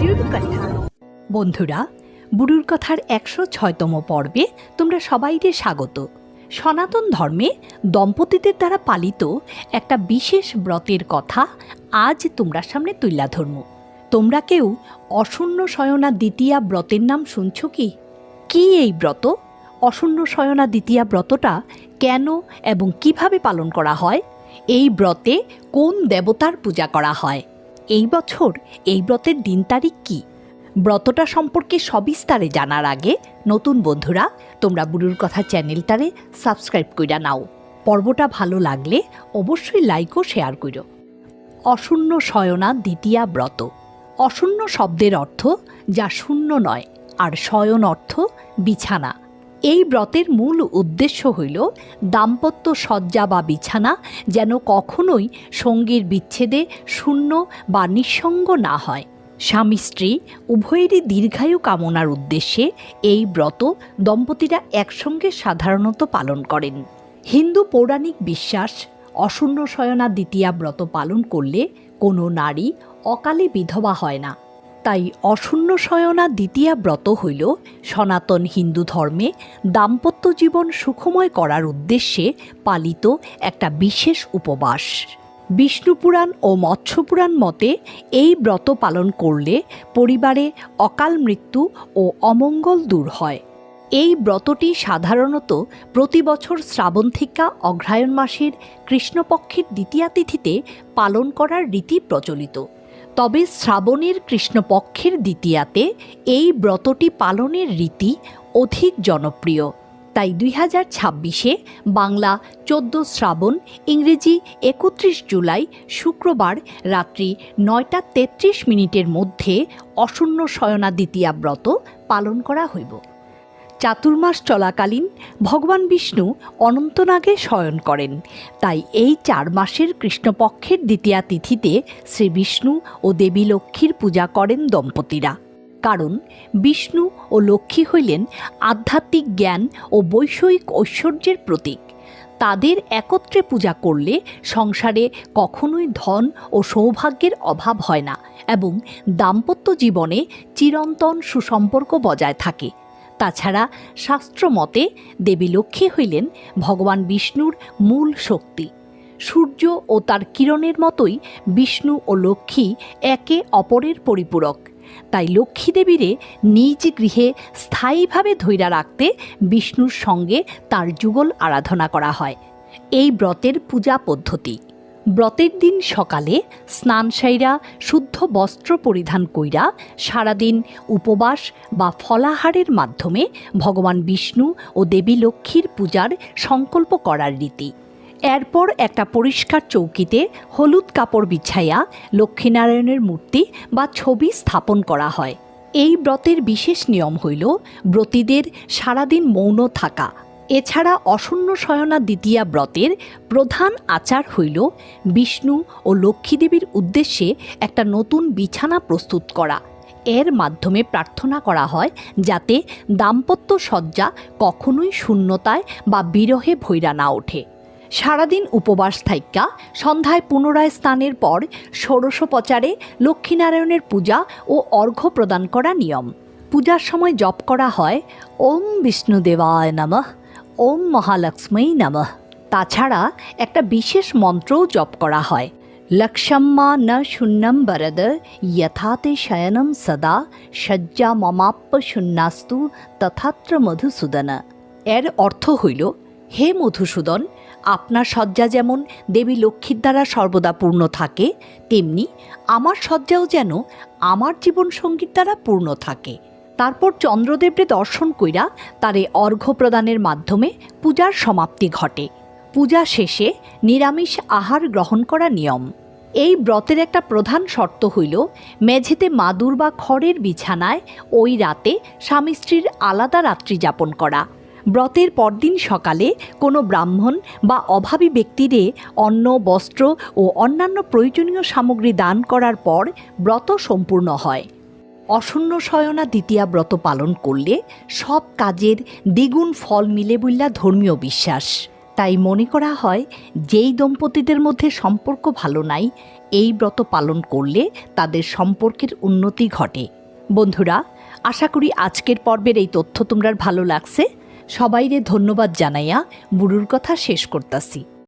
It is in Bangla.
বুড়ির কথা। বন্ধুরা, বুড়ির কথার ১০৬তম পর্বে তোমরা সবাইকে স্বাগত। সনাতন ধর্মে দম্পতিদের দ্বারা পালিত একটা বিশেষ ব্রতের কথা আজ তোমরা সামনে তুইলা ধর্ম। তোমরা কেউ অশূন্য শয়না দ্বিতীয়া ব্রতের নাম শুনছ কি? কি এই ব্রত? অশূন্য শয়না দ্বিতীয়া ব্রতটা কেন এবং কিভাবে পালন করা হয়? এই ব্রতে কোন দেবতার পূজা করা হয়? এই বছর এই ব্রতের দিন তারিখ কী? ব্রতটা সম্পর্কে সবিস্তারে জানার আগে নতুন বন্ধুরা তোমরা বুড়ির কথা চ্যানেলটারে সাবস্ক্রাইব কইরা নাও। পর্বটা ভালো লাগলে অবশ্যই লাইক ও শেয়ার করো। অশূন্য শয়না দ্বিতীয়া ব্রত। অশূন্য শব্দের অর্থ যা শূন্য নয়, আর শয়ন অর্থ বিছানা। এই ব্রতের মূল উদ্দেশ্য হইল দাম্পত্য শয্যা বা বিছানা যেন কখনোই সঙ্গীর বিচ্ছেদে শূন্য বা নিঃসঙ্গ না হয়। স্বামী স্ত্রী উভয়েরই দীর্ঘায়ু কামনার উদ্দেশ্যে এই ব্রত দম্পতিরা একসঙ্গে সাধারণত পালন করেন। হিন্দু পৌরাণিক বিশ্বাস, অশূন্য শয়না দ্বিতীয়া ব্রত পালন করলে কোনো নারী অকালে বিধবা হয় না। তাই অশূন্য শয়না দ্বিতীয়া ব্রত হইল সনাতন হিন্দু ধর্মে দাম্পত্য জীবন সুখময় করার উদ্দেশ্যে পালিত একটা বিশেষ উপবাস। বিষ্ণুপুরাণ ও মৎস্যপুরাণ মতে এই ব্রত পালন করলে পরিবারে অকাল মৃত্যু ও অমঙ্গল দূর হয়। এই ব্রতটি সাধারণত প্রতি বছর শ্রাবণ থেকে অগ্রহায়ণ মাসের কৃষ্ণপক্ষের দ্বিতীয়া তিথিতে পালন করার রীতি প্রচলিত। তবে শ্রাবণের কৃষ্ণপক্ষের দ্বিতীয়াতে এই ব্রতটি পালনের রীতি অধিক জনপ্রিয়। তাই ২০২৬-এ বাংলা ১৪ শ্রাবণ, ইংরেজি ৩১ জুলাই শুক্রবার রাত্রি ৯টা ৩৩ মধ্যে অশূন্য শয়না দ্বিতীয়া ব্রত পালন করা হইব। চাতুর্মাস চলাকালীন ভগবান বিষ্ণু অনন্তনাগে শয়ন করেন। তাই এই ৪ মাসের কৃষ্ণপক্ষের দ্বিতীয়া তিথিতে শ্রী বিষ্ণু ও দেবী লক্ষ্মীর পূজা করেন দম্পতিরা। কারণ বিষ্ণু ও লক্ষ্মী হইলেন আধ্যাত্মিক জ্ঞান ও বৈষয়িক ঐশ্বর্যের প্রতীক। তাদের একত্রে পূজা করলে সংসারে কখনোই ধন ও সৌভাগ্যের অভাব হয় না এবং দাম্পত্য জীবনে চিরন্তন সুসম্পর্ক বজায় থাকে। তাছাড়া শাস্ত্রমতে দেবী লক্ষ্মী হইলেন ভগবান বিষ্ণুর মূল শক্তি। সূর্য ও তার কিরণের মতোই বিষ্ণু ও লক্ষ্মী একে অপরের পরিপূরক। তাই লক্ষ্মী দেবীরে নিজ গৃহে স্থায়ীভাবে ধৈর্য রাখতে বিষ্ণুর সঙ্গে তার যুগল আরাধনা করা হয়। এই ব্রতের পূজা পদ্ধতি: ব্রতের দিন সকালে স্নান সাইরা শুদ্ধ বস্ত্র পরিধান কইরা সারাদিন উপবাস বা ফলাহারের মাধ্যমে ভগবান বিষ্ণু ও দেবী লক্ষ্মীর পূজার সংকল্প করার রীতি। এরপর একটা পরিষ্কার চৌকিতে হলুদ কাপড় বিছাইয়া লক্ষ্মীনারায়ণের মূর্তি বা ছবি স্থাপন করা হয়। এই ব্রতের বিশেষ নিয়ম হইল ব্রতীদের সারাদিন মৌন থাকা। এছাড়া অশূন্য শয়না দ্বিতীয়া ব্রতের প্রধান আচার হইল বিষ্ণু ও লক্ষ্মী দেবীর উদ্দেশ্যে একটা নতুন বিছানা প্রস্তুত করা। এর মাধ্যমে প্রার্থনা করা হয় যাতে দাম্পত্য শয্যা কখনোই শূন্যতায় বা বিরহে ভৈরা না ওঠে। সারাদিন উপবাস থাইকা সন্ধ্যায় পুনরায় স্নানের পর ষোড়শোপচারে লক্ষ্মীনারায়ণের পূজা ও অর্ঘ্য প্রদান করা নিয়ম। পূজার সময় জপ করা হয় ওম বিষ্ণুদেবায় নমঃ, ওম মহালক্ষ্মী নমঃ। তাছাড়া একটা বিশেষ মন্ত্রও জপ করা হয়, লক্ষ্মম্মা ন শূন্যম বরদ যথাতে শয়নম সদা শয্যা মমাপ্য শূন্যাস্তু তথাত্র মধুসূদন। এর অর্থ হইল, হে মধুসূদন, আপনার শয্যা যেমন দেবী লক্ষ্মীর দ্বারা সর্বদা পূর্ণ থাকে, তেমনি আমার শয্যাও যেন আমার জীবন সঙ্গীর দ্বারা পূর্ণ থাকে। তারপর চন্দ্রদেবরে দর্শন কইরা তারে অর্ঘ্য প্রদানের মাধ্যমে পূজার সমাপ্তি ঘটে। পূজা শেষে নিরামিষ আহার গ্রহণ করা নিয়ম। এই ব্রতের একটা প্রধান শর্ত হইল মেঝেতে মাদুর বা খড়ের বিছানায় ওই রাতে স্বামী স্ত্রীর আলাদা রাত্রি যাপন করা। ব্রতের পরদিন সকালে কোনো ব্রাহ্মণ বা অভাবী ব্যক্তিরে অন্ন, বস্ত্র ও অন্যান্য প্রয়োজনীয় সামগ্রী দান করার পর ব্রত সম্পূর্ণ হয়। অশূন্য শয়না দ্বিতীয়া ব্রত পালন করলে সব কাজের দ্বিগুণ ফল মিলে বইলা ধর্মীয় বিশ্বাস। তাই মনে করা হয় যেই দম্পতিদের মধ্যে সম্পর্ক ভালো নাই এই ব্রত পালন করলে তাদের সম্পর্কের উন্নতি ঘটে। বন্ধুরা, আশা করি আজকের পর্বের এই তথ্য তোমরা ভালো লাগছে। সবাইরে ধন্যবাদ জানাইয়া বুড়ুর কথা শেষ করতাছি।